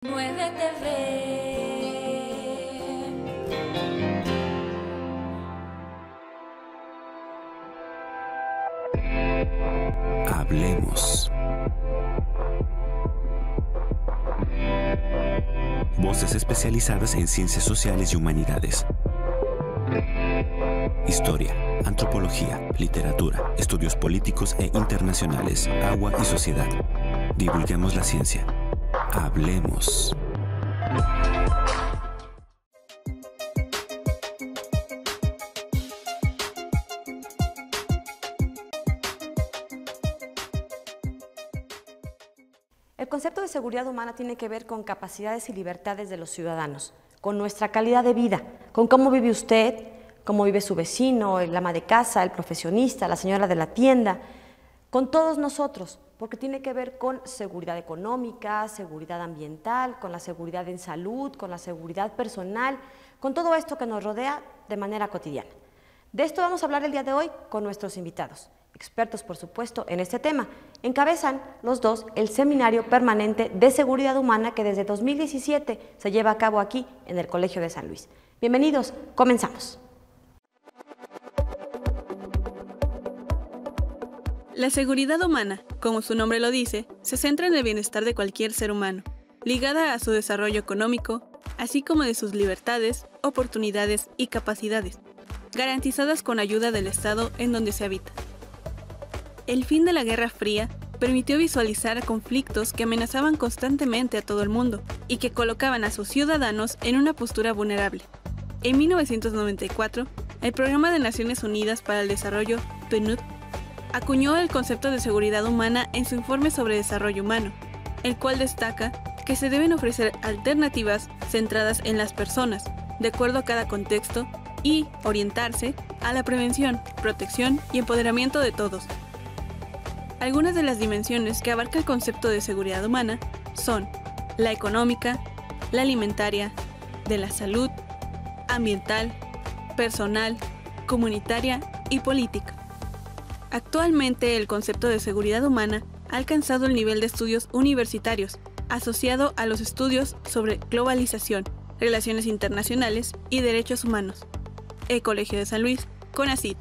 9 TV. Hablemos. Voces especializadas en ciencias sociales y humanidades. Historia, antropología, literatura, estudios políticos e internacionales, agua y sociedad. Divulguemos la ciencia. Hablemos. El concepto de seguridad humana tiene que ver con capacidades y libertades de los ciudadanos, con nuestra calidad de vida, con cómo vive usted, cómo vive su vecino, el ama de casa, el profesionista, la señora de la tienda, con todos nosotros, porque tiene que ver con seguridad económica, seguridad ambiental, con la seguridad en salud, con la seguridad personal, con todo esto que nos rodea de manera cotidiana. De esto vamos a hablar el día de hoy con nuestros invitados, expertos por supuesto en este tema. Encabezan los dos el Seminario Permanente de Seguridad Humana que desde 2017 se lleva a cabo aquí en el Colegio de San Luis. Bienvenidos, comenzamos. La seguridad humana, como su nombre lo dice, se centra en el bienestar de cualquier ser humano, ligada a su desarrollo económico, así como de sus libertades, oportunidades y capacidades, garantizadas con ayuda del Estado en donde se habita. El fin de la Guerra Fría permitió visualizar conflictos que amenazaban constantemente a todo el mundo y que colocaban a sus ciudadanos en una postura vulnerable. En 1994, el Programa de Naciones Unidas para el Desarrollo, PNUD, acuñó el concepto de seguridad humana en su informe sobre desarrollo humano, el cual destaca que se deben ofrecer alternativas centradas en las personas, de acuerdo a cada contexto, y orientarse a la prevención, protección y empoderamiento de todos. Algunas de las dimensiones que abarca el concepto de seguridad humana son la económica, la alimentaria, de la salud, ambiental, personal, comunitaria y política. Actualmente el concepto de seguridad humana ha alcanzado el nivel de estudios universitarios, asociado a los estudios sobre globalización, relaciones internacionales y derechos humanos. El Colegio de San Luis, CONACYT.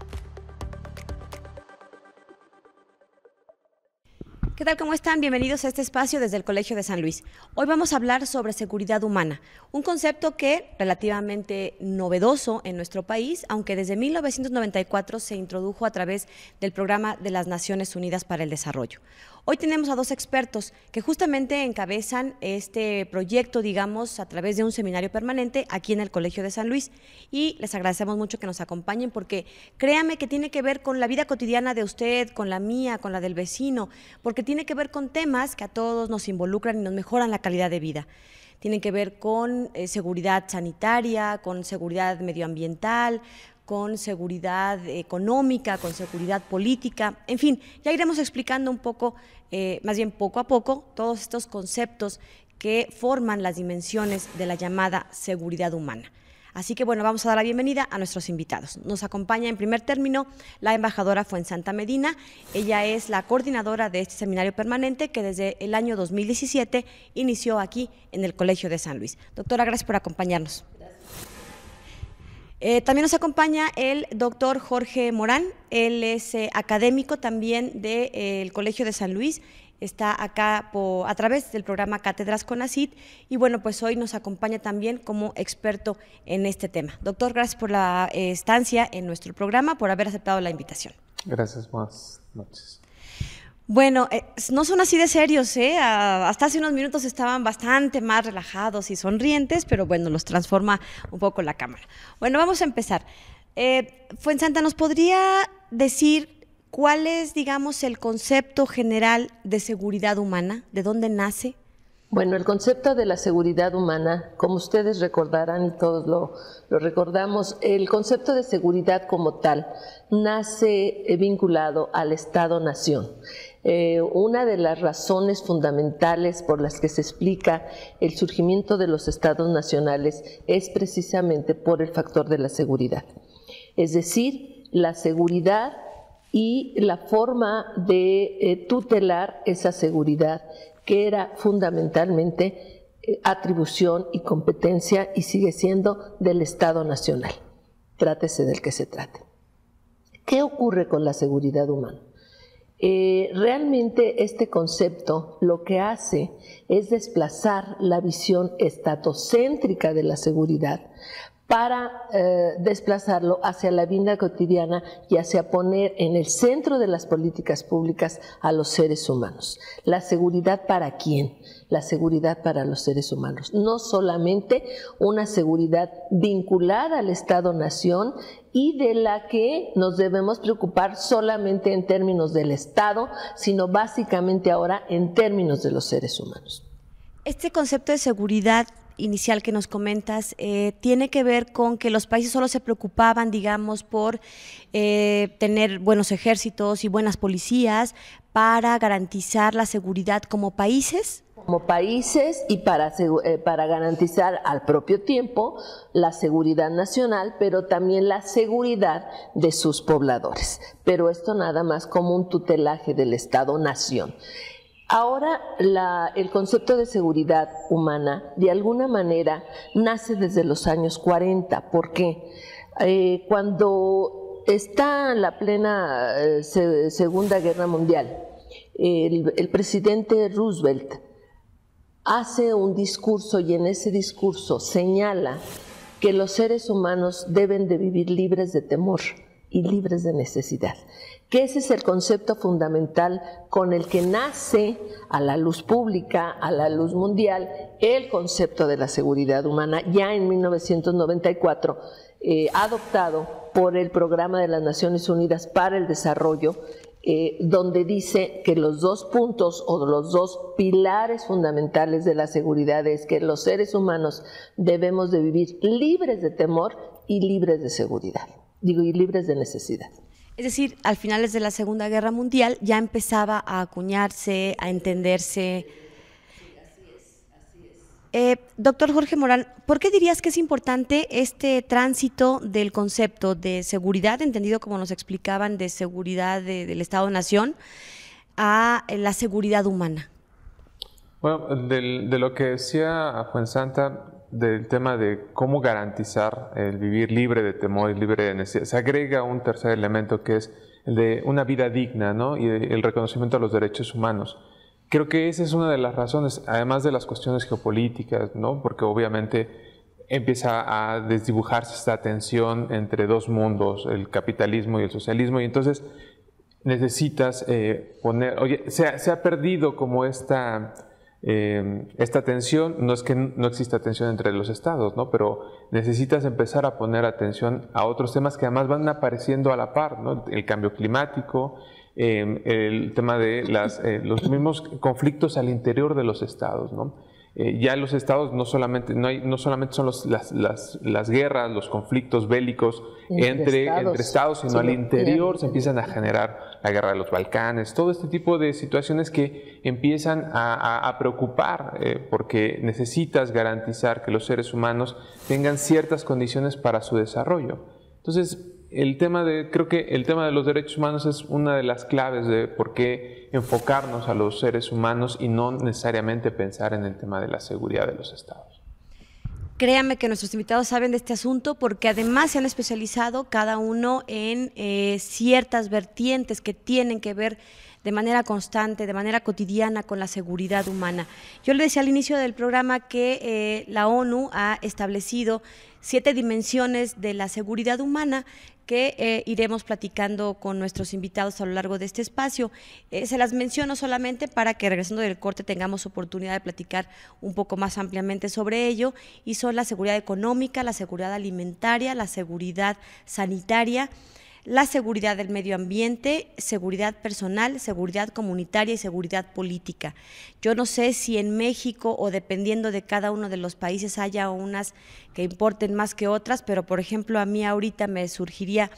¿Qué tal? ¿Cómo están? Bienvenidos a este espacio desde el Colegio de San Luis. Hoy vamos a hablar sobre seguridad humana, un concepto que relativamente novedoso en nuestro país, aunque desde 1994 se introdujo a través del Programa de las Naciones Unidas para el Desarrollo. Hoy tenemos a dos expertos que justamente encabezan este proyecto, digamos, a través de un seminario permanente aquí en el Colegio de San Luis, y les agradecemos mucho que nos acompañen porque créanme que tiene que ver con la vida cotidiana de usted, con la mía, con la del vecino, porque tiene que ver con temas que a todos nos involucran y nos mejoran la calidad de vida. Tienen que ver con seguridad sanitaria, con seguridad medioambiental, con seguridad económica, con seguridad política, en fin, ya iremos explicando un poco, más bien poco a poco, todos estos conceptos que forman las dimensiones de la llamada seguridad humana. Así que bueno, vamos a dar la bienvenida a nuestros invitados. Nos acompaña en primer término la embajadora Fuensanta Medina. Ella es la coordinadora de este seminario permanente que desde el año 2017 inició aquí en el Colegio de San Luis. Doctora, gracias por acompañarnos. También nos acompaña el doctor Jorge Morán. Él es académico también del Colegio de San Luis. Está acá a través del programa Cátedras CONACYT y bueno, pues hoy nos acompaña también como experto en este tema. Doctor, gracias por la estancia en nuestro programa, por haber aceptado la invitación. Gracias, buenas noches. Bueno, no son así de serios, hasta hace unos minutos estaban bastante más relajados y sonrientes, pero bueno, los transforma un poco la cámara. Bueno, vamos a empezar. Fuensanta, ¿nos podría decir cuál es, digamos, el concepto general de seguridad humana? ¿De dónde nace? Bueno, el concepto de la seguridad humana, como ustedes recordarán y todos lo recordamos, el concepto de seguridad como tal nace vinculado al Estado-Nación. Una de las razones fundamentales por las que se explica el surgimiento de los estados nacionales es precisamente por el factor de la seguridad. Es decir, la seguridad y la forma de tutelar esa seguridad, que era fundamentalmente atribución y competencia y sigue siendo del Estado Nacional, trátese del que se trate. ¿Qué ocurre con la seguridad humana? Realmente este concepto lo que hace es desplazar la visión estatocéntrica de la seguridad para desplazarlo hacia la vida cotidiana y hacia poner en el centro de las políticas públicas a los seres humanos. ¿La seguridad para quién? La seguridad para los seres humanos. No solamente una seguridad vinculada al Estado-Nación y de la que nos debemos preocupar solamente en términos del Estado, sino básicamente ahora en términos de los seres humanos. Este concepto de seguridad inicial que nos comentas tiene que ver con que los países solo se preocupaban, digamos, por tener buenos ejércitos y buenas policías para garantizar la seguridad como países. Como países y para garantizar al propio tiempo la seguridad nacional, pero también la seguridad de sus pobladores. Pero esto nada más como un tutelaje del Estado-Nación. Ahora el concepto de seguridad humana de alguna manera nace desde los años 40. ¿Por qué? Cuando está la plena Segunda Guerra Mundial, el presidente Roosevelt hace un discurso y en ese discurso señala que los seres humanos deben de vivir libres de temor y libres de necesidad, que ese es el concepto fundamental con el que nace a la luz pública, a la luz mundial, el concepto de la seguridad humana, ya en 1994, adoptado por el Programa de las Naciones Unidas para el Desarrollo, donde dice que los dos puntos o los dos pilares fundamentales de la seguridad es que los seres humanos debemos de vivir libres de temor y libres de seguridad, y libres de necesidad. Es decir, al finales de la Segunda Guerra Mundial ya empezaba a acuñarse, a entenderse. Doctor Jorge Morán, ¿por qué dirías que es importante este tránsito del concepto de seguridad, entendido como nos explicaban, de seguridad del Estado-Nación, a la seguridad humana? Bueno, de lo que decía Fuensanta, del tema de cómo garantizar el vivir libre de temor y libre de necesidad, se agrega un tercer elemento que es el de una vida digna, ¿no? Y el reconocimiento a los derechos humanos. Creo que esa es una de las razones, además de las cuestiones geopolíticas, ¿no? Porque obviamente empieza a desdibujarse esta tensión entre dos mundos, el capitalismo y el socialismo, y entonces necesitas se ha perdido como esta tensión. No es que no exista tensión entre los estados, ¿no? Pero necesitas empezar a poner atención a otros temas que además van apareciendo a la par, ¿no? El cambio climático, el tema de los mismos conflictos al interior de los estados, ¿no? Ya los estados no solamente son las guerras, los conflictos bélicos entre estados, sino al interior se empiezan a generar la guerra de los Balcanes, todo este tipo de situaciones que empiezan a preocupar, porque necesitas garantizar que los seres humanos tengan ciertas condiciones para su desarrollo. Entonces, creo que el tema de los derechos humanos es una de las claves de por qué enfocarnos a los seres humanos y no necesariamente pensar en el tema de la seguridad de los estados. Créanme que nuestros invitados saben de este asunto porque además se han especializado cada uno en ciertas vertientes que tienen que ver de manera constante, de manera cotidiana con la seguridad humana. Yo le decía al inicio del programa que la ONU ha establecido 7 dimensiones de la seguridad humana que iremos platicando con nuestros invitados a lo largo de este espacio. Se las menciono solamente para que regresando del corte tengamos oportunidad de platicar un poco más ampliamente sobre ello, y son la seguridad económica, la seguridad alimentaria, la seguridad sanitaria, la seguridad del medio ambiente, seguridad personal, seguridad comunitaria y seguridad política. Yo no sé si en México o dependiendo de cada uno de los países haya unas que importen más que otras, pero por ejemplo a mí ahorita me surgiría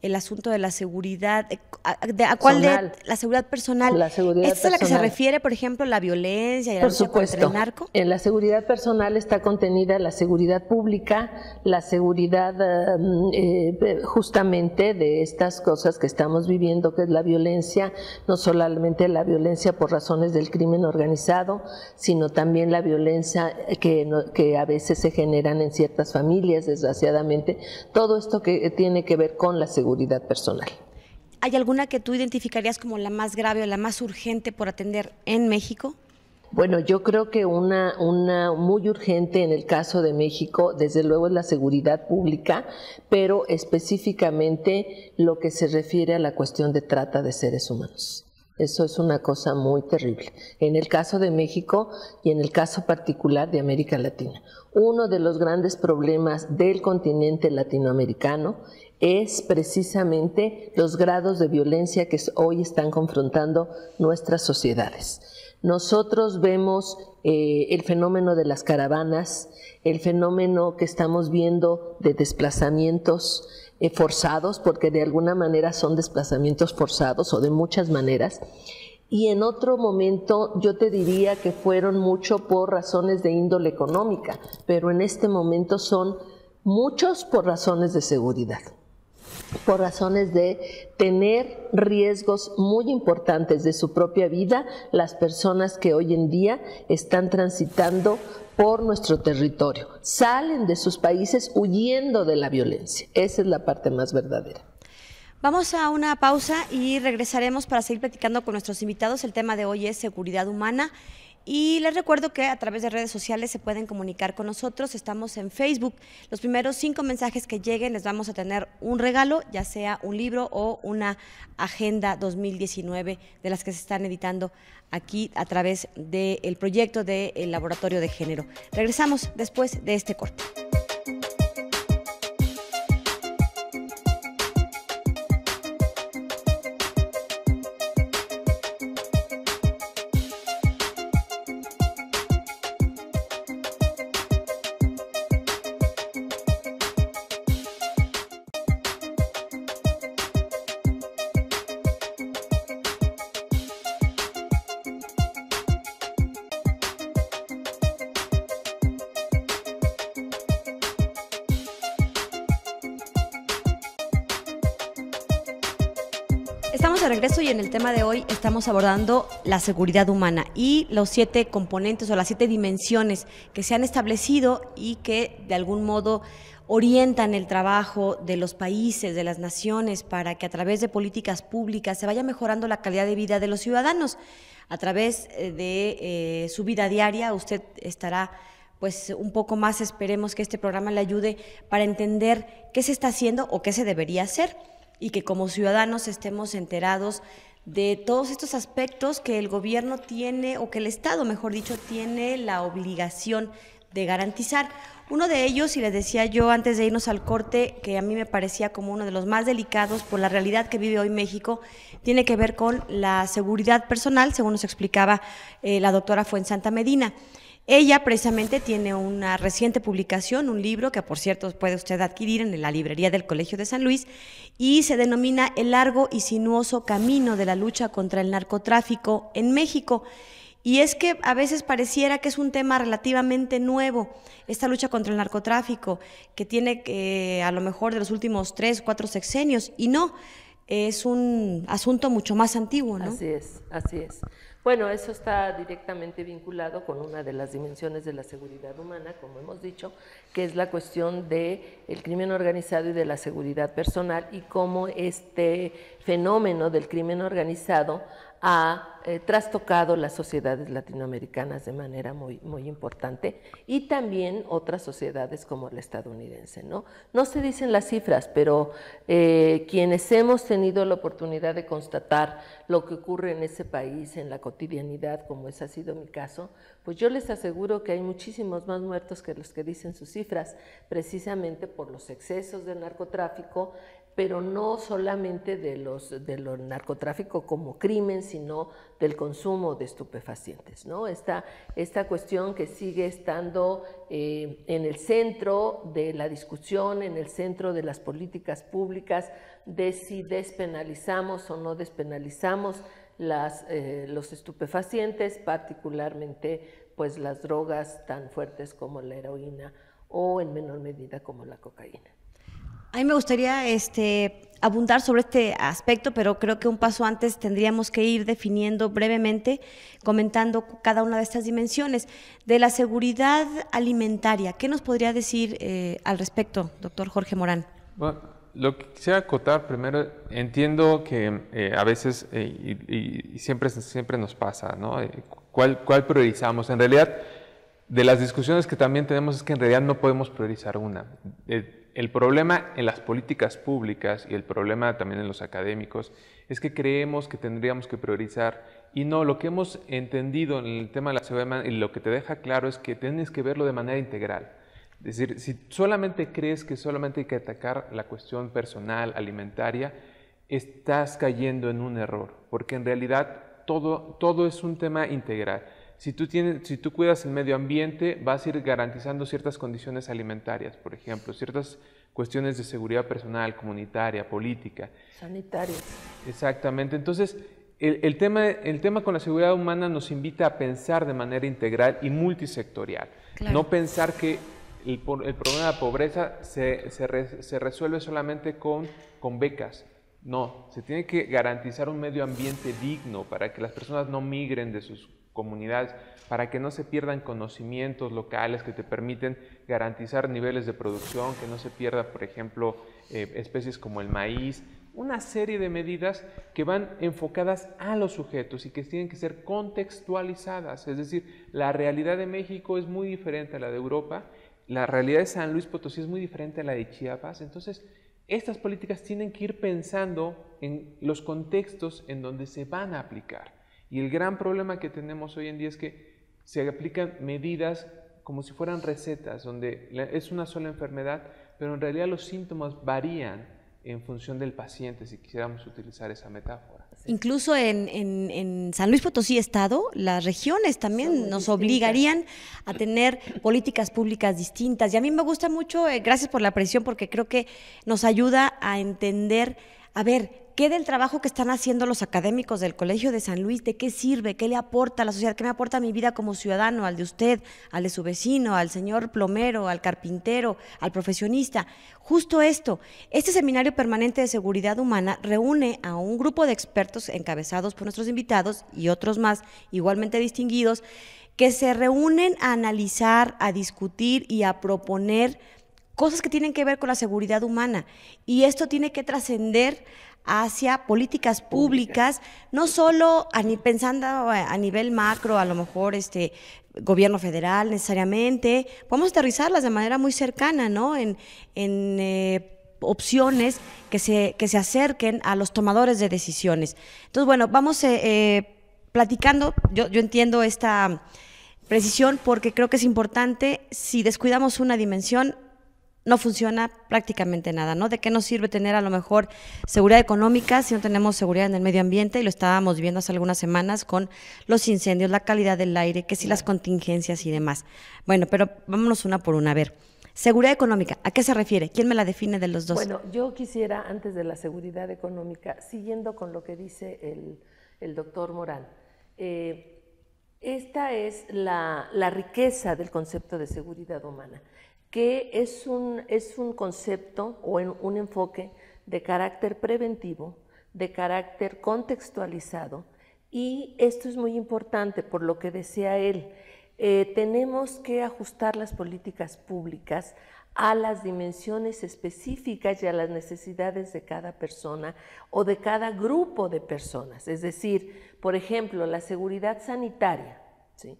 el asunto de la seguridad, ¿a cuál de la seguridad personal? La seguridad ¿Esta es a la que se personal. refiere, por ejemplo, la violencia y la Por lucha supuesto. contra el narco? En la seguridad personal está contenida la seguridad pública, la seguridad justamente de estas cosas que estamos viviendo, que es la violencia, no solamente la violencia por razones del crimen organizado, sino también la violencia que a veces se generan en ciertas familias, desgraciadamente. Todo esto que tiene que ver con la seguridad personal. ¿Hay alguna que tú identificarías como la más grave o la más urgente por atender en México? Bueno, yo creo que una muy urgente en el caso de México, desde luego, es la seguridad pública, pero específicamente lo que se refiere a la cuestión de trata de seres humanos. Eso es una cosa muy terrible. En el caso de México y en el caso particular de América Latina. Uno de los grandes problemas del continente latinoamericano es precisamente los grados de violencia que hoy están confrontando nuestras sociedades. Nosotros vemos el fenómeno de las caravanas, el fenómeno que estamos viendo de desplazamientos forzados, porque de alguna manera son desplazamientos forzados o de muchas maneras, y en otro momento yo te diría que fueron mucho por razones de índole económica, pero en este momento son muchos por razones de seguridad, por razones de tener riesgos muy importantes de su propia vida las personas que hoy en día están transitando por nuestro territorio, salen de sus países huyendo de la violencia. Esa es la parte más verdadera. Vamos a una pausa y regresaremos para seguir platicando con nuestros invitados. El tema de hoy es seguridad humana. Y les recuerdo que a través de redes sociales se pueden comunicar con nosotros. Estamos en Facebook. Los primeros 5 mensajes que lleguen les vamos a tener un regalo, ya sea un libro o una agenda 2019 de las que se están editando aquí a través del proyecto del Laboratorio de Género. Regresamos después de este corte. Estamos de regreso y en el tema de hoy estamos abordando la seguridad humana y los 7 componentes o las 7 dimensiones que se han establecido y que de algún modo orientan el trabajo de los países, de las naciones, para que a través de políticas públicas se vaya mejorando la calidad de vida de los ciudadanos. A través de su vida diaria usted estará pues un poco más, esperemos que este programa le ayude para entender qué se está haciendo o qué se debería hacer, y que como ciudadanos estemos enterados de todos estos aspectos que el gobierno tiene, o que el Estado, mejor dicho, tiene la obligación de garantizar. Uno de ellos, y les decía yo antes de irnos al corte, que a mí me parecía como uno de los más delicados por la realidad que vive hoy México, tiene que ver con la seguridad personal, según nos explicaba la doctora Fuensanta Medina. Ella precisamente tiene una reciente publicación, un libro que por cierto puede usted adquirir en la librería del Colegio de San Luis, y se denomina El largo y sinuoso camino de la lucha contra el narcotráfico en México. Y es que a veces pareciera que es un tema relativamente nuevo, esta lucha contra el narcotráfico, que tiene a lo mejor de los últimos 3 o 4 sexenios, y no, es un asunto mucho más antiguo, ¿no? Así es, así es. Bueno, eso está directamente vinculado con una de las dimensiones de la seguridad humana, como hemos dicho, que es la cuestión del crimen organizado y de la seguridad personal, y cómo este fenómeno del crimen organizado ha trastocado las sociedades latinoamericanas de manera muy, muy importante, y también otras sociedades como la estadounidense, ¿no? No se dicen las cifras, pero quienes hemos tenido la oportunidad de constatar lo que ocurre en ese país, en la cotidianidad, como ese ha sido mi caso, pues yo les aseguro que hay muchísimos más muertos que los que dicen sus cifras, precisamente por los excesos del narcotráfico, pero no solamente del narcotráfico como crimen, sino del consumo de estupefacientes, ¿no? Esta cuestión que sigue estando en el centro de la discusión, en el centro de las políticas públicas, de si despenalizamos o no despenalizamos los estupefacientes, particularmente pues las drogas tan fuertes como la heroína o en menor medida como la cocaína. A mí me gustaría abundar sobre este aspecto, pero creo que un paso antes tendríamos que ir definiendo brevemente, comentando cada una de estas dimensiones. De la seguridad alimentaria, ¿qué nos podría decir al respecto, doctor Jorge Morán? Bueno, lo que quisiera acotar primero, entiendo que a veces, y siempre nos pasa, ¿no? ¿Cuál priorizamos? En realidad, de las discusiones que también tenemos es que en realidad no podemos priorizar una. El problema en las políticas públicas y el problema también en los académicos es que creemos que tendríamos que priorizar y no, lo que hemos entendido en el tema de la seguridad y lo que te deja claro es que tienes que verlo de manera integral. Es decir, si solamente crees que solamente hay que atacar la cuestión personal, alimentaria, estás cayendo en un error, porque en realidad todo es un tema integral. Si tú cuidas el medio ambiente, vas a ir garantizando ciertas condiciones alimentarias, por ejemplo, ciertas cuestiones de seguridad personal, comunitaria, política. Sanitarias. Exactamente. Entonces, el tema con la seguridad humana nos invita a pensar de manera integral y multisectorial. Claro. No pensar que el problema de la pobreza se resuelve solamente con becas. No, se tiene que garantizar un medio ambiente digno para que las personas no migren de sus comunidades, para que no se pierdan conocimientos locales que te permiten garantizar niveles de producción, que no se pierda, por ejemplo, especies como el maíz, una serie de medidas que van enfocadas a los sujetos y que tienen que ser contextualizadas, es decir, la realidad de México es muy diferente a la de Europa, la realidad de San Luis Potosí es muy diferente a la de Chiapas, entonces estas políticas tienen que ir pensando en los contextos en donde se van a aplicar. Y el gran problema que tenemos hoy en día es que se aplican medidas como si fueran recetas, donde es una sola enfermedad, pero en realidad los síntomas varían en función del paciente, si quisiéramos utilizar esa metáfora. Incluso en San Luis Potosí Estado, las regiones también nos obligarían a tener políticas públicas distintas. Y a mí me gusta mucho, gracias por la precisión, porque creo que nos ayuda a entender, a ver, ¿qué del trabajo que están haciendo los académicos del Colegio de San Luis? ¿De qué sirve? ¿Qué le aporta a la sociedad? ¿Qué me aporta a mi vida como ciudadano? Al de usted, al de su vecino, al señor plomero, al carpintero, al profesionista. Justo esto, este Seminario Permanente de Seguridad Humana reúne a un grupo de expertos encabezados por nuestros invitados y otros más igualmente distinguidos que se reúnen a analizar, a discutir y a proponer cosas que tienen que ver con la seguridad humana. Y esto tiene que trascender hacia políticas públicas, no solo pensando a nivel macro, a lo mejor gobierno federal necesariamente, podemos aterrizarlas de manera muy cercana, ¿no? En opciones que se acerquen a los tomadores de decisiones. Entonces, bueno, vamos platicando, yo entiendo esta precisión porque creo que es importante, si descuidamos una dimensión, no funciona prácticamente nada, ¿no? ¿De qué nos sirve tener a lo mejor seguridad económica si no tenemos seguridad en el medio ambiente? Y lo estábamos viendo hace algunas semanas con los incendios, la calidad del aire, que sí las contingencias y demás. Bueno, pero vámonos una por una. A ver, seguridad económica, ¿a qué se refiere? ¿Quién me la define de los dos? Bueno, yo quisiera, antes de la seguridad económica, siguiendo con lo que dice el doctor Morán, esta es la riqueza del concepto de seguridad humana, que es un concepto o un enfoque de carácter preventivo, de carácter contextualizado, y esto es muy importante por lo que decía él. Tenemos que ajustar las políticas públicas a las dimensiones específicas y a las necesidades de cada persona o de cada grupo de personas. Es decir, por ejemplo, la seguridad sanitaria, ¿sí?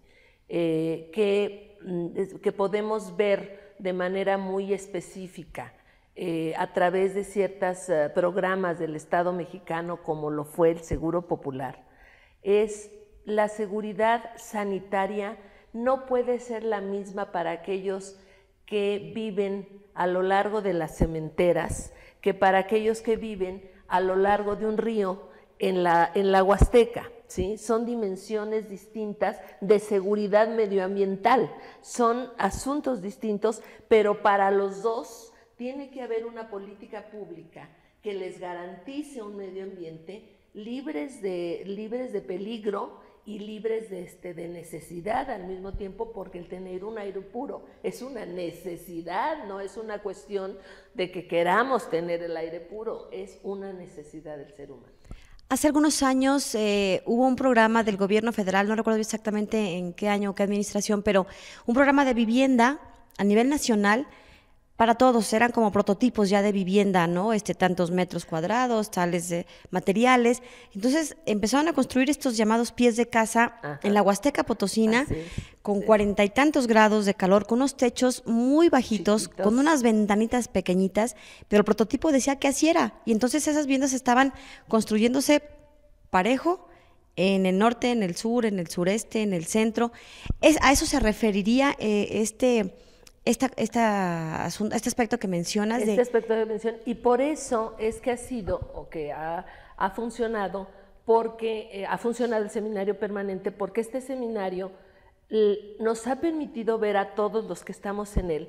que podemos ver de manera muy específica a través de ciertos programas del Estado mexicano, como lo fue el Seguro Popular, es la seguridad sanitaria no puede ser la misma para aquellos que viven a lo largo de las cementeras que para aquellos que viven a lo largo de un río en la Huasteca, ¿sí? Son dimensiones distintas de seguridad medioambiental, son asuntos distintos, pero para los dos tiene que haber una política pública que les garantice un medio ambiente libres de peligro y libres de necesidad al mismo tiempo, porque el tener un aire puro es una necesidad, no es una cuestión de que queramos tener el aire puro, es una necesidad del ser humano. Hace algunos años hubo un programa del gobierno federal, no recuerdo exactamente en qué año o qué administración, pero un programa de vivienda a nivel nacional para todos, eran como prototipos ya de vivienda, ¿no? Tantos metros cuadrados, tales materiales. Entonces empezaron a construir estos llamados pies de casa. Ajá. En la Huasteca Potosina, con 40 y tantos grados de calor, con unos techos muy bajitos, chiquitos, con unas ventanitas pequeñitas, pero el prototipo decía que así era. Y entonces esas viviendas estaban construyéndose parejo en el norte, en el sur, en el sureste, en el centro. A eso se referiría este aspecto que mencionas. Aspecto que mencionas, y por eso es que ha sido, o que ha funcionado, porque ha funcionado el seminario permanente, porque este seminario nos ha permitido ver a todos los que estamos en él,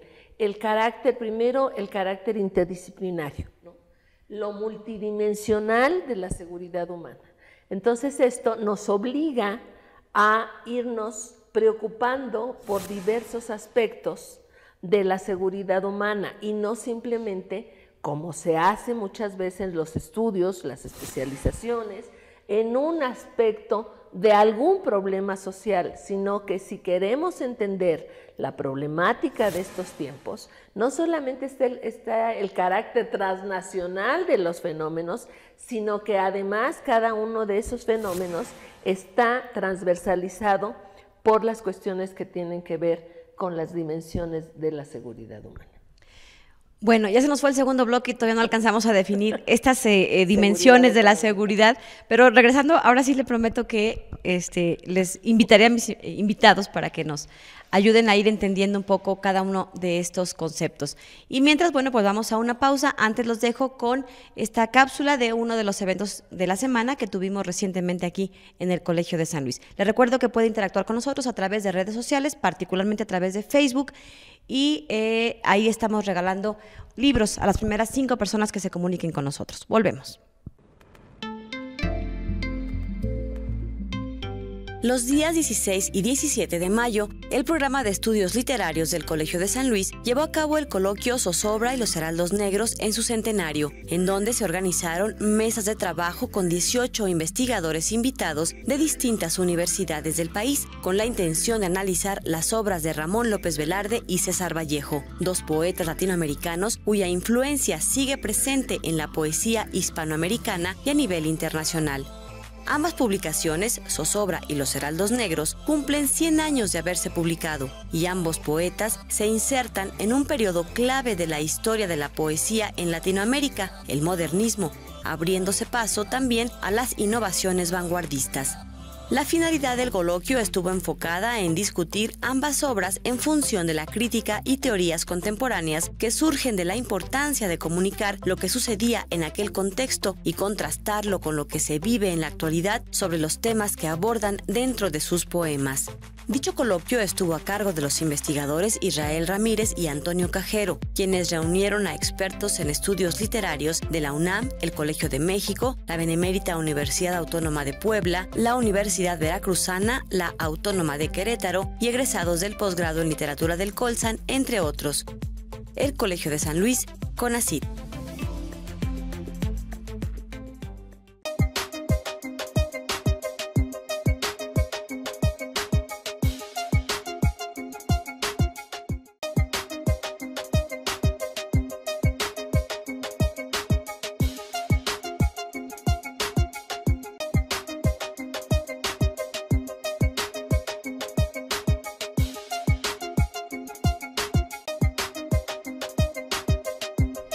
primero el carácter interdisciplinario, ¿no? Lo multidimensional de la seguridad humana. Entonces esto nos obliga a irnos preocupando por diversos aspectos de la seguridad humana y no simplemente, como se hace muchas veces en los estudios, las especializaciones, en un aspecto de algún problema social, sino que si queremos entender la problemática de estos tiempos, no solamente está el carácter transnacional de los fenómenos, sino que además cada uno de esos fenómenos está transversalizado por las cuestiones que tienen que ver con las dimensiones de la seguridad humana. Bueno, ya se nos fue el segundo bloque y todavía no alcanzamos a definir estas dimensiones de la seguridad, pero regresando, ahora sí le prometo que les invitaré a mis invitados para que nos ayuden a ir entendiendo un poco cada uno de estos conceptos. Y mientras, bueno, pues vamos a una pausa. Antes los dejo con esta cápsula de uno de los eventos de la semana que tuvimos recientemente aquí en el Colegio de San Luis. Les recuerdo que puede interactuar con nosotros a través de redes sociales, particularmente a través de Facebook, y ahí estamos regalando libros a las primeras 5 personas que se comuniquen con nosotros. Volvemos. Los días 16 y 17 de mayo, el programa de estudios literarios del Colegio de San Luis llevó a cabo el coloquio Zozobra y los Heraldos Negros en su centenario, en donde se organizaron mesas de trabajo con 18 investigadores invitados de distintas universidades del país, con la intención de analizar las obras de Ramón López Velarde y César Vallejo, 2 poetas latinoamericanos cuya influencia sigue presente en la poesía hispanoamericana y a nivel internacional. Ambas publicaciones, Zozobra y Los Heraldos Negros, cumplen 100 años de haberse publicado, y ambos poetas se insertan en un periodo clave de la historia de la poesía en Latinoamérica, el modernismo, abriéndose paso también a las innovaciones vanguardistas. La finalidad del coloquio estuvo enfocada en discutir ambas obras en función de la crítica y teorías contemporáneas que surgen de la importancia de comunicar lo que sucedía en aquel contexto y contrastarlo con lo que se vive en la actualidad sobre los temas que abordan dentro de sus poemas. Dicho coloquio estuvo a cargo de los investigadores Israel Ramírez y Antonio Cajero, quienes reunieron a expertos en estudios literarios de la UNAM, el Colegio de México, la Benemérita Universidad Autónoma de Puebla, la Universidad Veracruzana, la Autónoma de Querétaro y egresados del posgrado en literatura del Colsan, entre otros. El Colegio de San Luis, CONACYT.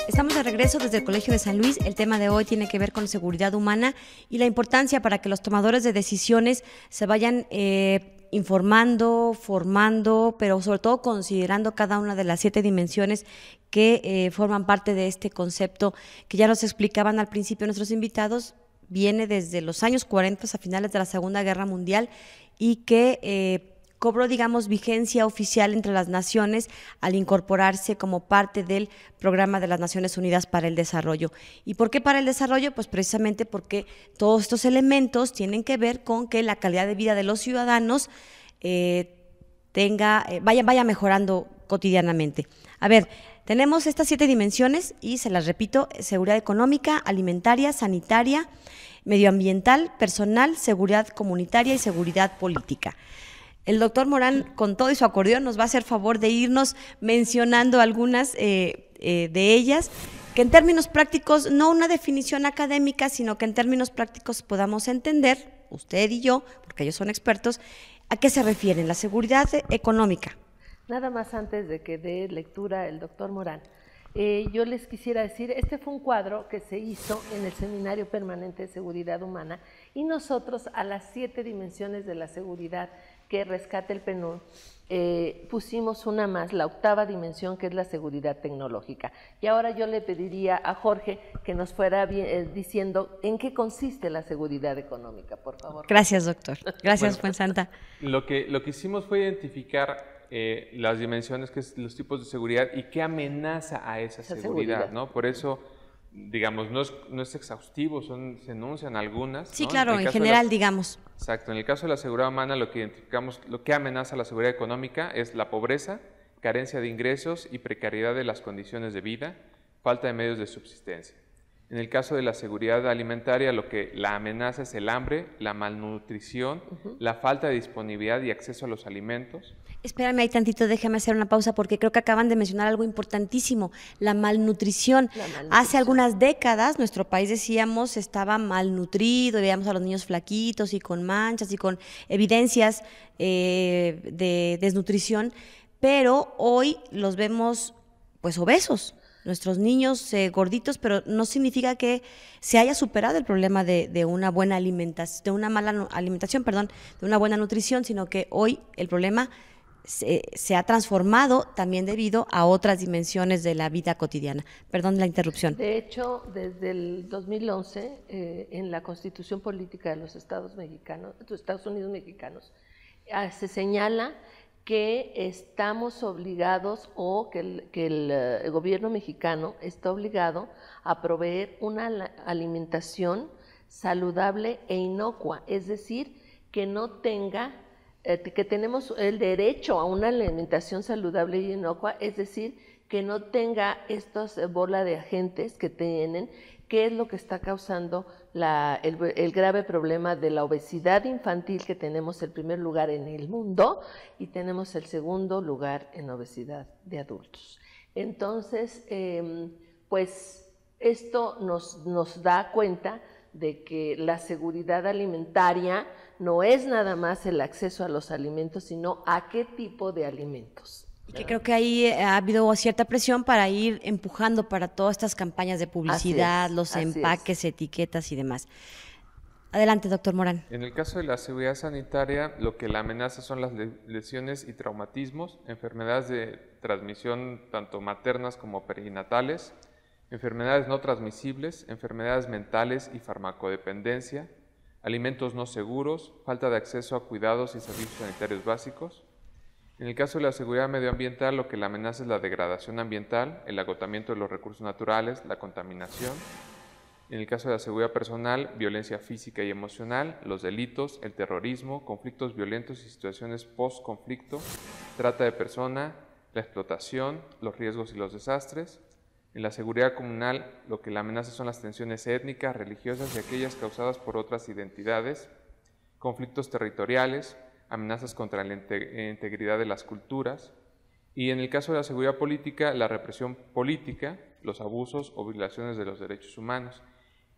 Estamos de regreso desde el Colegio de San Luis. El tema de hoy tiene que ver con seguridad humana y la importancia para que los tomadores de decisiones se vayan informando, formando, pero sobre todo considerando cada una de las 7 dimensiones que forman parte de este concepto que ya nos explicaban al principio nuestros invitados. Viene desde los años 40 a finales de la Segunda Guerra Mundial y que cobró, digamos, vigencia oficial entre las naciones al incorporarse como parte del Programa de las Naciones Unidas para el Desarrollo. ¿Y por qué para el desarrollo? Pues precisamente porque todos estos elementos tienen que ver con que la calidad de vida de los ciudadanos vaya mejorando cotidianamente. A ver, tenemos estas 7 dimensiones y se las repito: seguridad económica, alimentaria, sanitaria, medioambiental, personal, seguridad comunitaria y seguridad política. El doctor Morán, con todo y su acordeón, nos va a hacer favor de irnos mencionando algunas de ellas, que en términos prácticos, no una definición académica, sino que en términos prácticos podamos entender, usted y yo, porque ellos son expertos, a qué se refieren. La seguridad económica. Nada más antes de que dé lectura el doctor Morán, yo les quisiera decir, este fue un cuadro que se hizo en el Seminario Permanente de Seguridad Humana y nosotros a las 7 dimensiones de la seguridad que rescata el PNUD, pusimos una más, la 8ª dimensión, que es la seguridad tecnológica. Y ahora yo le pediría a Jorge que nos fuera diciendo en qué consiste la seguridad económica, por favor. Gracias, doctor. Gracias, Fuensanta. Lo que hicimos fue identificar las dimensiones, que es los tipos de seguridad y qué amenaza a esa seguridad, ¿no? Por eso, digamos, no es exhaustivo, se enuncian algunas. Sí, ¿no? claro, en general, digamos. Exacto, en el caso de la seguridad humana, lo que identificamos, lo que amenaza a la seguridad económica es la pobreza, carencia de ingresos y precariedad de las condiciones de vida, falta de medios de subsistencia. En el caso de la seguridad alimentaria, lo que la amenaza es el hambre, la malnutrición, la falta de disponibilidad y acceso a los alimentos. Espérame ahí tantito, déjame hacer una pausa porque creo que acaban de mencionar algo importantísimo, la malnutrición. Hace algunas décadas nuestro país, decíamos, estaba malnutrido, veíamos a los niños flaquitos y con manchas y con evidencias de desnutrición, pero hoy los vemos pues obesos. Nuestros niños gorditos, pero no significa que se haya superado el problema de una buena alimentación, de una mala alimentación, perdón, de una buena nutrición, sino que hoy el problema se ha transformado también debido a otras dimensiones de la vida cotidiana. Perdón la interrupción. De hecho, desde el 2011, en la Constitución Política de los Estados Unidos Mexicanos, se señala que estamos obligados o que el gobierno mexicano está obligado a proveer una alimentación saludable e inocua, es decir, que no tenga, que tenemos el derecho a una alimentación saludable y inocua, es decir, que no tenga estas bola de agentes que tienen, que es lo que está causando el grave problema de la obesidad infantil, que tenemos el primer lugar en el mundo y tenemos el segundo lugar en obesidad de adultos. Entonces, pues esto nos da cuenta de que la seguridad alimentaria no es nada más el acceso a los alimentos, sino a qué tipo de alimentos. Y que creo que ahí ha habido cierta presión para ir empujando para todas estas campañas de publicidad, los empaques, etiquetas y demás. Adelante, doctor Morán. En el caso de la seguridad sanitaria, lo que la amenaza son las lesiones y traumatismos, enfermedades de transmisión tanto maternas como perinatales, enfermedades no transmisibles, enfermedades mentales y farmacodependencia, alimentos no seguros, falta de acceso a cuidados y servicios sanitarios básicos. En el caso de la seguridad medioambiental, lo que la amenaza es la degradación ambiental, el agotamiento de los recursos naturales, la contaminación. En el caso de la seguridad personal, violencia física y emocional, los delitos, el terrorismo, conflictos violentos y situaciones post-conflicto, trata de persona, la explotación, los riesgos y los desastres. En la seguridad comunal, lo que la amenaza son las tensiones étnicas, religiosas y aquellas causadas por otras identidades, conflictos territoriales, amenazas contra la integridad de las culturas, y en el caso de la seguridad política, la represión política, los abusos o violaciones de los derechos humanos.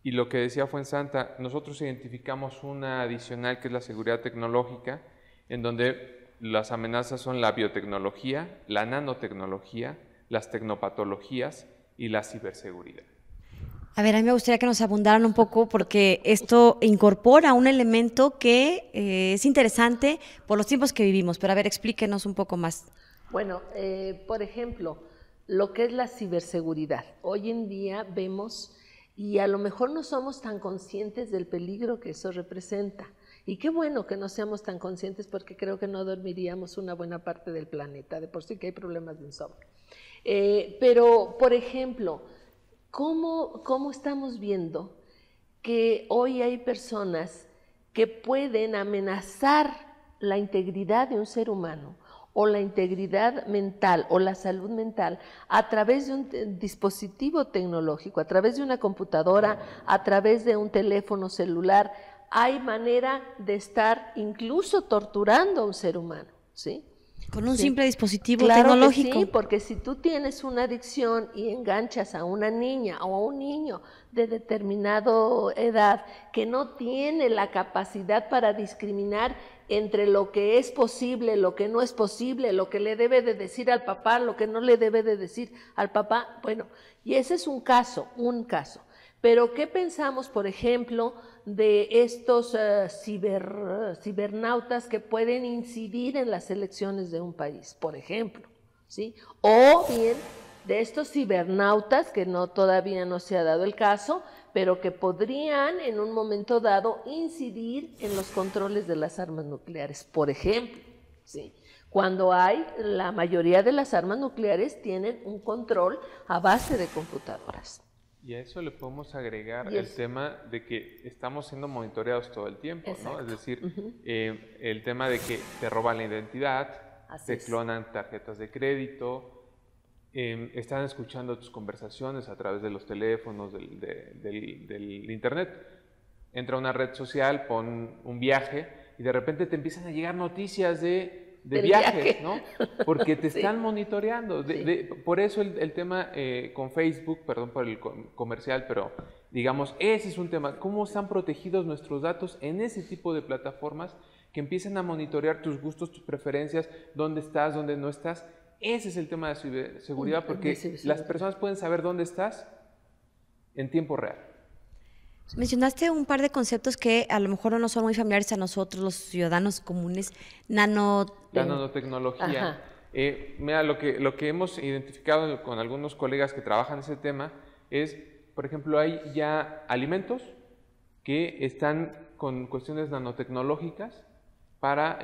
Y lo que decía Fuensanta, nosotros identificamos una adicional que es la seguridad tecnológica, en donde las amenazas son la biotecnología, la nanotecnología, las tecnopatologías y la ciberseguridad. A ver, a mí me gustaría que nos abundaran un poco porque esto incorpora un elemento que es interesante por los tiempos que vivimos, pero a ver, explíquenos un poco más. Bueno, por ejemplo, lo que es la ciberseguridad. Hoy en día vemos, y a lo mejor no somos tan conscientes del peligro que eso representa. Y qué bueno que no seamos tan conscientes porque creo que no dormiríamos una buena parte del planeta, de por sí que hay problemas de insomnio. Pero, por ejemplo, ¿cómo estamos viendo que hoy hay personas que pueden amenazar la integridad de un ser humano o la integridad mental o la salud mental a través de un dispositivo tecnológico, a través de una computadora, a través de un teléfono celular? Hay manera de estar incluso torturando a un ser humano, ¿sí? Con un simple dispositivo claro tecnológico. Que sí, porque si tú tienes una adicción y enganchas a una niña o a un niño de determinada edad que no tiene la capacidad para discriminar entre lo que es posible, lo que no es posible, lo que le debe de decir al papá, lo que no le debe de decir al papá, bueno, y ese es un caso. Pero ¿qué pensamos, por ejemplo, de estos cibernautas que pueden incidir en las elecciones de un país, por ejemplo, ¿sí? O bien de estos cibernautas, que todavía no se ha dado el caso, pero que podrían en un momento dado incidir en los controles de las armas nucleares, por ejemplo, ¿sí? Cuando la mayoría de las armas nucleares tienen un control a base de computadoras. Y a eso le podemos agregar el tema de que estamos siendo monitoreados todo el tiempo, ¿no? Es decir, el tema de que te roban la identidad, te clonan tarjetas de crédito, están escuchando tus conversaciones a través de los teléfonos, del internet. Entra a una red social, pon un viaje y de repente te empiezan a llegar noticias de viajes, ¿no? Porque te están monitoreando. Por eso el tema con Facebook, perdón por el comercial, pero digamos, ese es un tema. ¿Cómo están protegidos nuestros datos en ese tipo de plataformas que empiezan a monitorear tus gustos, tus preferencias, dónde estás, dónde no estás? Ese es el tema de ciberseguridad, porque las personas pueden saber dónde estás en tiempo real. Mencionaste un par de conceptos que a lo mejor no son muy familiares a nosotros, los ciudadanos comunes. La nanotecnología. Mira, lo que hemos identificado con algunos colegas que trabajan ese tema es, por ejemplo, hay ya alimentos que están con cuestiones nanotecnológicas para,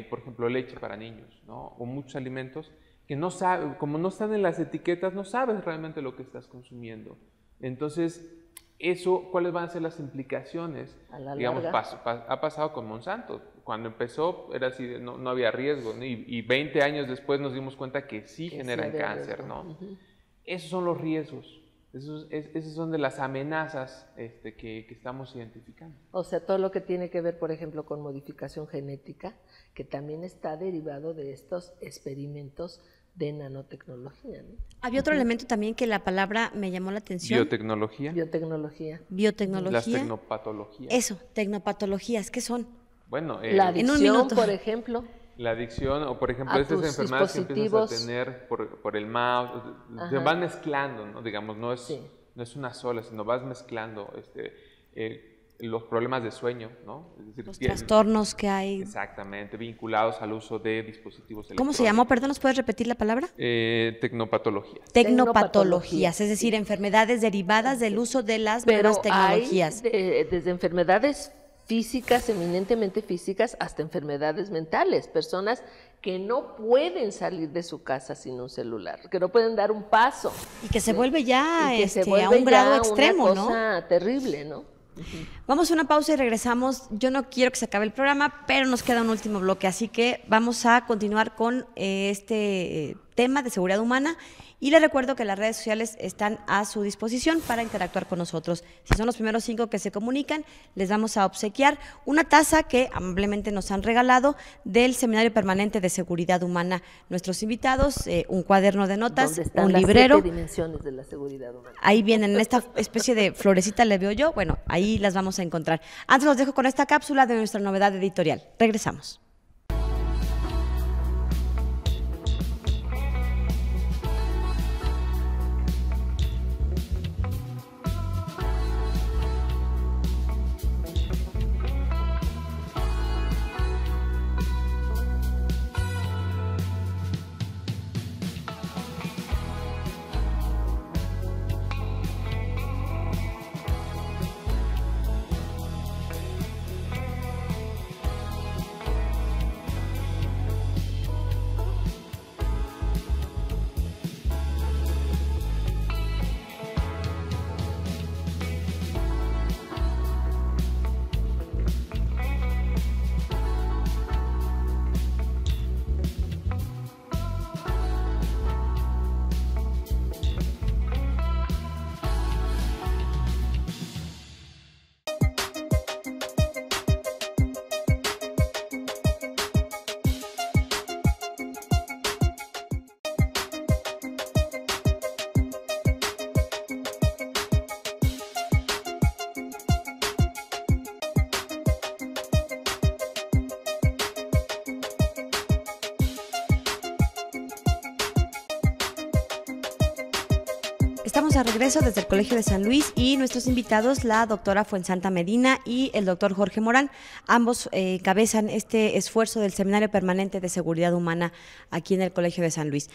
por ejemplo, leche para niños, ¿no? O muchos alimentos que no sabes, como no están en las etiquetas, no sabes realmente lo que estás consumiendo. Entonces, ¿cuáles van a ser las implicaciones? Digamos, ha pasado con Monsanto. Cuando empezó era así, no había riesgo, ¿no? Y 20 años después nos dimos cuenta que sí generan cáncer, ¿no? Esos son los riesgos, esos son de las amenazas que estamos identificando. O sea, todo lo que tiene que ver, por ejemplo, con modificación genética, que también está derivado de estos experimentos de nanotecnología, ¿no? Había otro elemento también que la palabra me llamó la atención. Biotecnología. Las tecnopatologías. Eso, tecnopatologías, ¿qué son? Bueno, la adicción, por ejemplo. La adicción, o por ejemplo, estas enfermedades que empiezas a tener por el mouse, se van mezclando, ¿no? Digamos, no es una sola, sino vas mezclando los problemas de sueño, ¿no? Es decir, los trastornos que hay. Exactamente, vinculados al uso de dispositivos electrónicos. ¿Cómo se llamó? Perdón, ¿nos puedes repetir la palabra? Tecnopatologías. Tecnopatologías, es decir, enfermedades derivadas del uso de las nuevas tecnologías. Hay desde enfermedades físicas, eminentemente físicas, hasta enfermedades mentales, personas que no pueden salir de su casa sin un celular, que no pueden dar un paso. Y que se vuelve ya a un grado extremo, ¿no? Una cosa terrible, ¿no? Vamos a una pausa y regresamos. Yo no quiero que se acabe el programa, pero nos queda un último bloque, así que vamos a continuar con este tema de seguridad humana. Y les recuerdo que las redes sociales están a su disposición para interactuar con nosotros. Si son los primeros 5 que se comunican, les vamos a obsequiar una taza que amablemente nos han regalado del Seminario Permanente de Seguridad Humana. Nuestros invitados, un cuaderno de notas, un librero. Las 7 dimensiones de la seguridad humana. Ahí vienen, en esta especie de florecita le veo yo. Bueno, ahí las vamos a encontrar. Antes los dejo con esta cápsula de nuestra novedad editorial. Regresamos. Estamos de regreso desde el Colegio de San Luis y nuestros invitados, la doctora Fuensanta Medina y el doctor Jorge Morán, ambos encabezan este esfuerzo del Seminario Permanente de Seguridad Humana aquí en el Colegio de San Luis.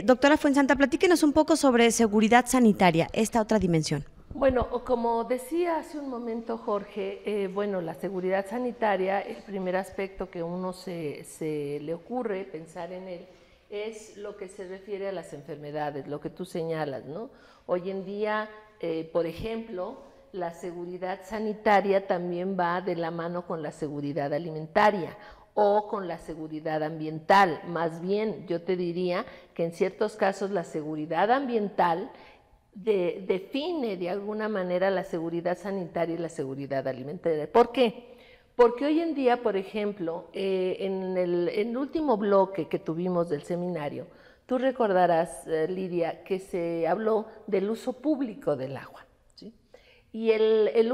Doctora Fuensanta, platíquenos un poco sobre seguridad sanitaria, esta otra dimensión. Bueno, como decía hace un momento Jorge, la seguridad sanitaria, el primer aspecto que uno se le ocurre pensar en él es lo que se refiere a las enfermedades, lo que tú señalas, ¿no? Hoy en día, por ejemplo, la seguridad sanitaria también va de la mano con la seguridad alimentaria o con la seguridad ambiental. Más bien, yo te diría que en ciertos casos la seguridad ambiental define de alguna manera la seguridad sanitaria y la seguridad alimentaria. ¿Por qué? Porque hoy en día, por ejemplo, en el último bloque que tuvimos del seminario, tú recordarás, Lidia, que se habló del uso público del agua, ¿sí? Y la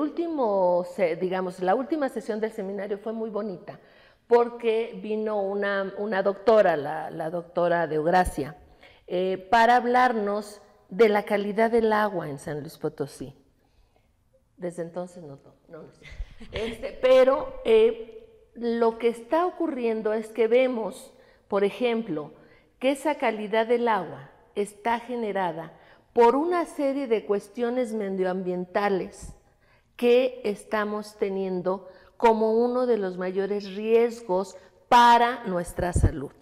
última sesión del seminario fue muy bonita, porque vino una doctora, la doctora Deogracia, para hablarnos de la calidad del agua en San Luis Potosí. Desde entonces no sé. Pero lo que está ocurriendo es que vemos, por ejemplo, que esa calidad del agua está generada por una serie de cuestiones medioambientales que estamos teniendo como uno de los mayores riesgos para nuestra salud.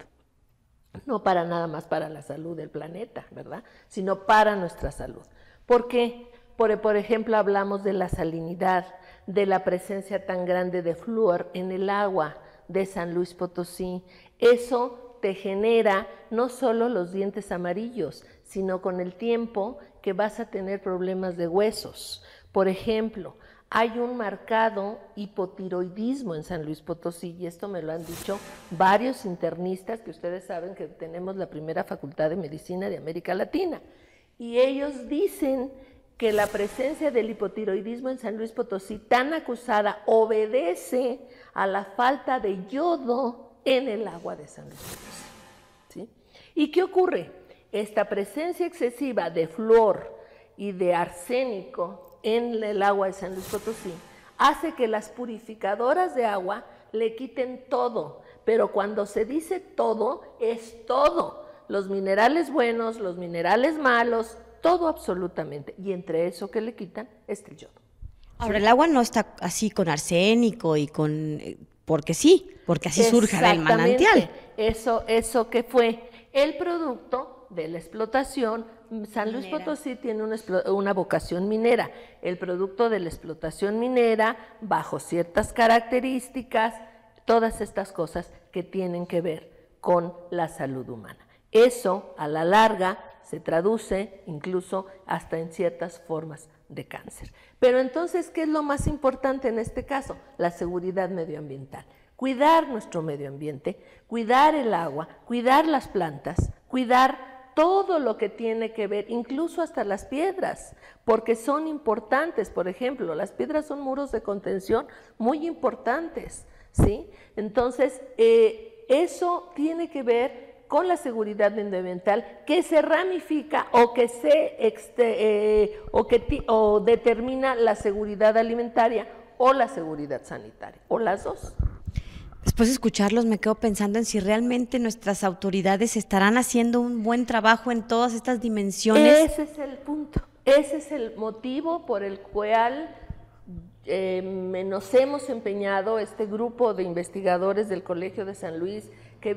No para nada más para la salud del planeta, ¿verdad? Sino para nuestra salud. ¿Por qué? Por ejemplo, hablamos de la salinidad, de la presencia tan grande de flúor en el agua de San Luis Potosí. Eso te genera no solo los dientes amarillos, sino con el tiempo que vas a tener problemas de huesos. Por ejemplo, hay un marcado hipotiroidismo en San Luis Potosí, y esto me lo han dicho varios internistas, que ustedes saben que tenemos la primera facultad de medicina de América Latina, y ellos dicen que la presencia del hipotiroidismo en San Luis Potosí, tan acusada, obedece a la falta de yodo en el agua de San Luis Potosí, ¿sí? ¿Y qué ocurre? Esta presencia excesiva de flúor y de arsénico en el agua de San Luis Potosí hace que las purificadoras de agua le quiten todo, pero cuando se dice todo, es todo, los minerales buenos, los minerales malos, todo absolutamente, y entre eso que le quitan está el yodo. Ahora, el agua no está así con arsénico y con... porque sí, porque así surge del manantial. Eso que fue el producto de la explotación. San Luis Potosí tiene una vocación minera, el producto de la explotación minera bajo ciertas características, todas estas cosas que tienen que ver con la salud humana. Eso a la larga se traduce incluso hasta en ciertas formas de cáncer. Pero entonces, ¿qué es lo más importante en este caso? La seguridad medioambiental. Cuidar nuestro medio ambiente, cuidar el agua, cuidar las plantas, cuidar todo lo que tiene que ver, incluso hasta las piedras, porque son importantes. Por ejemplo, las piedras son muros de contención muy importantes, ¿sí? Entonces, eso tiene que ver con la seguridad medioambiental, que se ramifica o que determina la seguridad alimentaria o la seguridad sanitaria, o las dos. Después de escucharlos me quedo pensando en si realmente nuestras autoridades estarán haciendo un buen trabajo en todas estas dimensiones. Ese es el punto, ese es el motivo por el cual nos hemos empeñado, este grupo de investigadores del Colegio de San Luis, que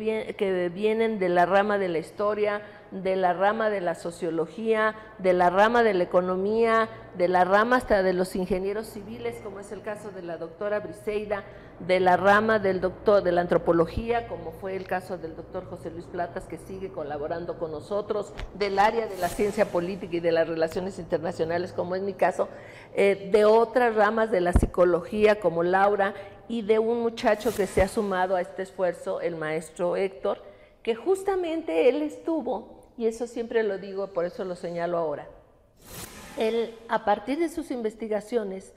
vienen de la rama de la historia, de la rama de la sociología, de la rama de la economía, de la rama hasta de los ingenieros civiles, como es el caso de la doctora Briseida, de la rama de la antropología, como fue el caso del doctor José Luis Platas, que sigue colaborando con nosotros, del área de la ciencia política y de las relaciones internacionales, como es mi caso, de otras ramas de la psicología, como Laura, y de un muchacho que se ha sumado a este esfuerzo, el maestro Héctor, que justamente él estuvo, y eso siempre lo digo, por eso lo señalo ahora, él, a partir de sus investigaciones,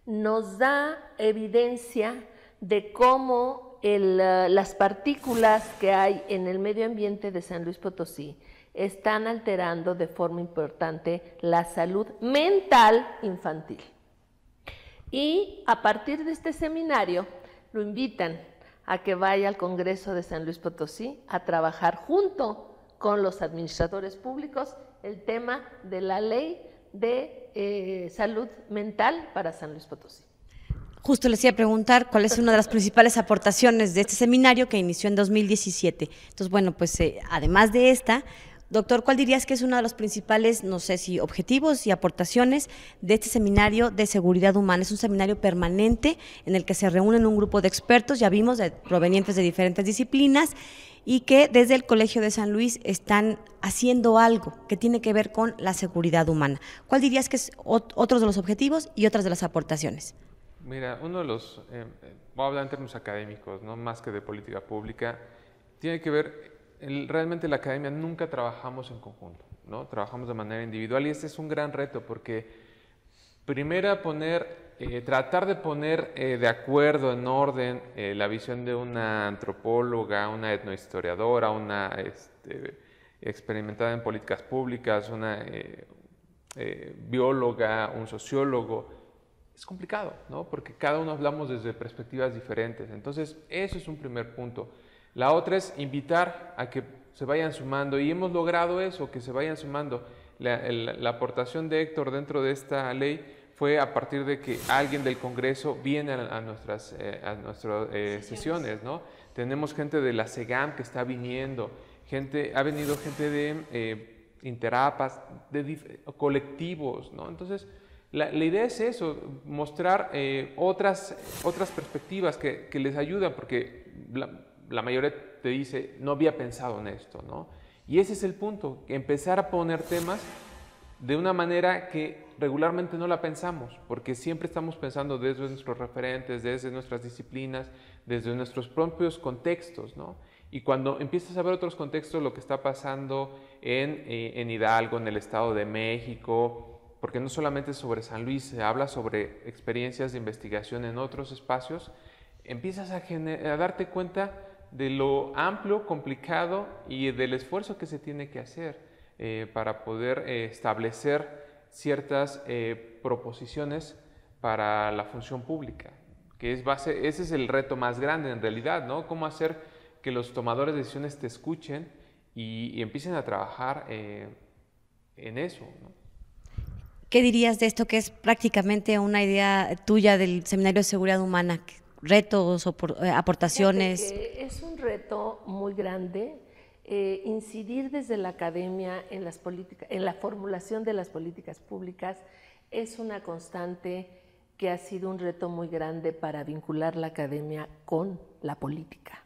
nos da evidencia de cómo las partículas que hay en el medio ambiente de San Luis Potosí están alterando de forma importante la salud mental infantil. Y a partir de este seminario lo invitan a que vaya al Congreso de San Luis Potosí a trabajar junto con los administradores públicos el tema de la ley de salud mental para San Luis Potosí. Justo les iba a preguntar cuál es una de las principales aportaciones de este seminario que inició en 2017. Entonces, bueno, pues además de esta, doctor, ¿cuál dirías que es uno de los principales, no sé si objetivos y aportaciones de este seminario de seguridad humana? Es un seminario permanente en el que se reúnen un grupo de expertos, ya vimos, provenientes de diferentes disciplinas, y que desde el Colegio de San Luis están haciendo algo que tiene que ver con la seguridad humana. ¿Cuál dirías que es otros de los objetivos y otras de las aportaciones? Mira, uno de los, voy a hablar en términos académicos, no más que de política pública, tiene que ver, realmente en la academia nunca trabajamos en conjunto, ¿no? Trabajamos de manera individual y este es un gran reto porque primero tratar de poner de acuerdo, en orden, la visión de una antropóloga, una etnohistoriadora, una experimentada en políticas públicas, una bióloga, un sociólogo. Es complicado, ¿no? Porque cada uno hablamos desde perspectivas diferentes. Entonces, eso es un primer punto. La otra es invitar a que se vayan sumando, y hemos logrado eso, que se vayan sumando. La aportación de Héctor dentro de esta ley fue a partir de que alguien del Congreso viene a nuestras sesiones, ¿no? Tenemos gente de la SEGAM que está viniendo, ha venido gente de Interapas, de colectivos, ¿no? Entonces, la idea es eso, mostrar otras perspectivas que les ayudan, porque la mayoría te dice, no había pensado en esto, ¿no? Y ese es el punto, empezar a poner temas de una manera que regularmente no la pensamos, porque siempre estamos pensando desde nuestros referentes, desde nuestras disciplinas, desde nuestros propios contextos, ¿no? Y cuando empiezas a ver otros contextos, lo que está pasando en Hidalgo, en el Estado de México, porque no solamente sobre San Luis, se habla sobre experiencias de investigación en otros espacios, empiezas a darte cuenta de lo amplio, complicado y del esfuerzo que se tiene que hacer para poder establecer ciertas proposiciones para la función pública, que ese es el reto más grande en realidad, ¿no? Cómo hacer que los tomadores de decisiones te escuchen y empiecen a trabajar en eso, ¿no? ¿Qué dirías de esto que es prácticamente una idea tuya del Seminario de Seguridad Humana? ¿Retos o aportaciones? Es un reto muy grande incidir desde la academia en la formulación de las políticas públicas es una constante que ha sido un reto muy grande para vincular la academia con la política.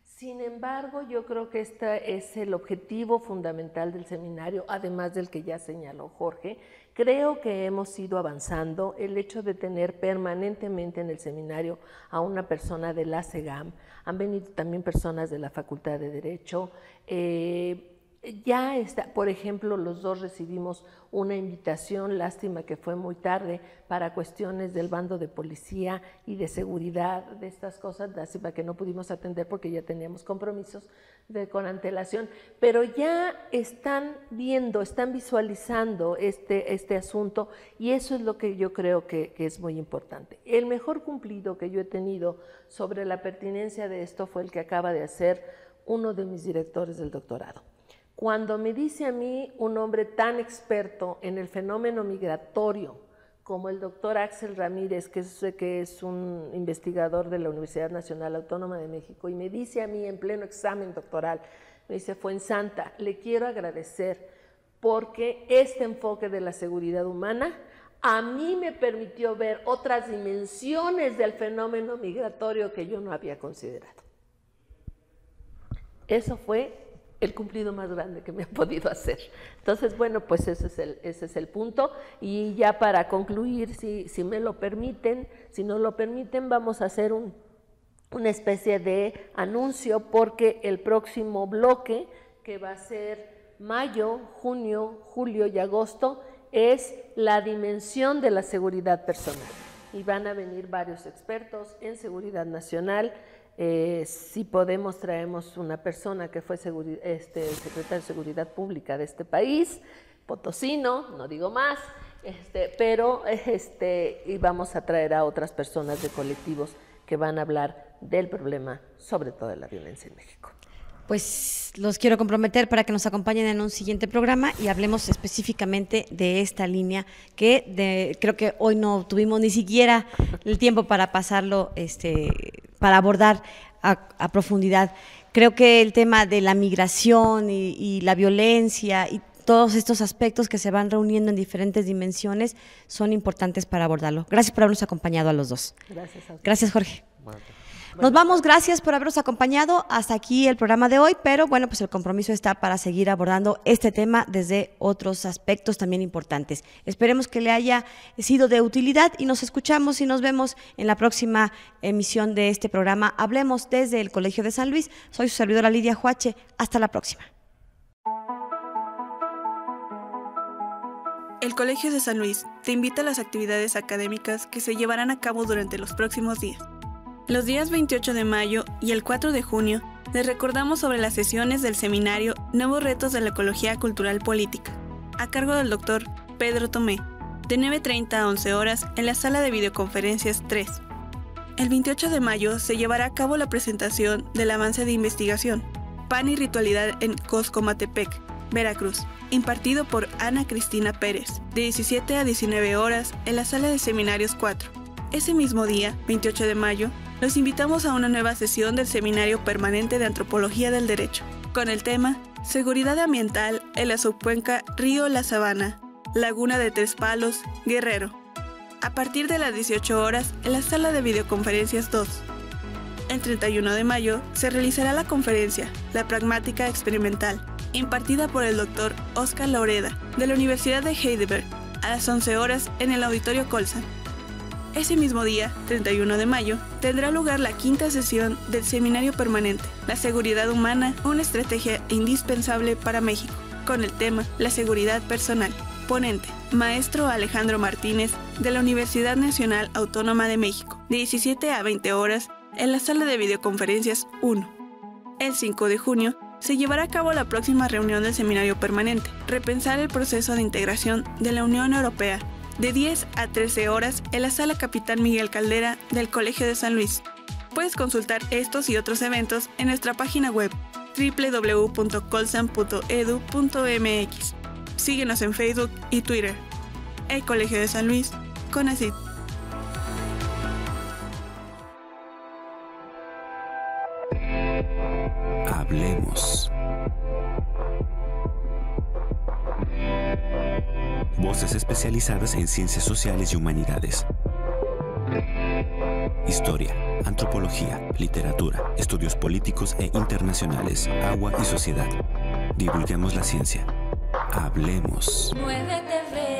Sin embargo, yo creo que este es el objetivo fundamental del seminario, además del que ya señaló Jorge. Creo que hemos ido avanzando. El hecho de tener permanentemente en el seminario a una persona de la SEGAM, han venido también personas de la Facultad de Derecho, ya está, por ejemplo, los dos recibimos una invitación, lástima que fue muy tarde, para cuestiones del bando de policía y de seguridad, de estas cosas, lástima que no pudimos atender porque ya teníamos compromisos con antelación, pero ya están viendo, están visualizando este asunto y eso es lo que yo creo que es muy importante. El mejor cumplido que yo he tenido sobre la pertinencia de esto fue el que acaba de hacer uno de mis directores del doctorado. Cuando me dice a mí un hombre tan experto en el fenómeno migratorio como el doctor Axel Ramírez, que es un investigador de la Universidad Nacional Autónoma de México, y me dice a mí en pleno examen doctoral, me dice, Fuensanta, le quiero agradecer porque este enfoque de la seguridad humana a mí me permitió ver otras dimensiones del fenómeno migratorio que yo no había considerado. Eso fue el cumplido más grande que me ha podido hacer. Entonces, bueno, pues ese es el punto. Y ya para concluir, si me lo permiten, si no lo permiten, vamos a hacer una especie de anuncio, porque el próximo bloque, que va a ser mayo, junio, julio y agosto, es la dimensión de la seguridad personal. Y van a venir varios expertos en seguridad nacional, Si podemos, traemos una persona que fue secretario de Seguridad Pública de este país, potosino, no digo más, y vamos a traer a otras personas de colectivos que van a hablar del problema, sobre todo de la violencia en México. Pues los quiero comprometer para que nos acompañen en un siguiente programa y hablemos específicamente de esta línea que creo que hoy no tuvimos ni siquiera el tiempo para pasarlo, para abordar a profundidad. Creo que el tema de la migración y la violencia y todos estos aspectos que se van reuniendo en diferentes dimensiones son importantes para abordarlo. Gracias por habernos acompañado a los dos. Gracias a usted. Gracias, Jorge. Nos vamos, gracias por habernos acompañado hasta aquí el programa de hoy, pero bueno, pues el compromiso está para seguir abordando este tema desde otros aspectos también importantes. Esperemos que le haya sido de utilidad y nos escuchamos y nos vemos en la próxima emisión de este programa. Hablemos desde el Colegio de San Luis. Soy su servidora Lidia Huache. Hasta la próxima. El Colegio de San Luis te invita a las actividades académicas que se llevarán a cabo durante los próximos días. Los días 28 de mayo y el 4 de junio les recordamos sobre las sesiones del seminario Nuevos Retos de la Ecología Cultural Política, a cargo del Dr. Pedro Tomé, de 9:30 a 11 horas en la sala de videoconferencias 3. El 28 de mayo se llevará a cabo la presentación del avance de investigación, Pan y Ritualidad en Coscomatepec, Veracruz, impartido por Ana Cristina Pérez, de 17 a 19 horas en la sala de seminarios 4. Ese mismo día, 28 de mayo, los invitamos a una nueva sesión del Seminario Permanente de Antropología del Derecho, con el tema Seguridad Ambiental en la subcuenca Río La Sabana, Laguna de Tres Palos, Guerrero, a partir de las 18 horas en la sala de videoconferencias 2. El 31 de mayo se realizará la conferencia La Pragmática Experimental, impartida por el Dr. Oscar Laureda, de la Universidad de Heidelberg, a las 11 horas en el Auditorio Colsan. Ese mismo día, 31 de mayo, tendrá lugar la quinta sesión del Seminario Permanente, La Seguridad Humana, una estrategia indispensable para México, con el tema La Seguridad Personal. Ponente, Maestro Alejandro Martínez, de la Universidad Nacional Autónoma de México, de 17 a 20 horas, en la sala de videoconferencias 1. El 5 de junio, se llevará a cabo la próxima reunión del Seminario Permanente, Repensar el proceso de integración de la Unión Europea, de 10 a 13 horas en la Sala Capitán Miguel Caldera del Colegio de San Luis. Puedes consultar estos y otros eventos en nuestra página web www.colsan.edu.mx. Síguenos en Facebook y Twitter. El Colegio de San Luis, CONACYT. Hablemos. Voces especializadas en ciencias sociales y humanidades. Historia, antropología, literatura, estudios políticos e internacionales, agua y sociedad. Divulguemos la ciencia. Hablemos. Muévete, ve.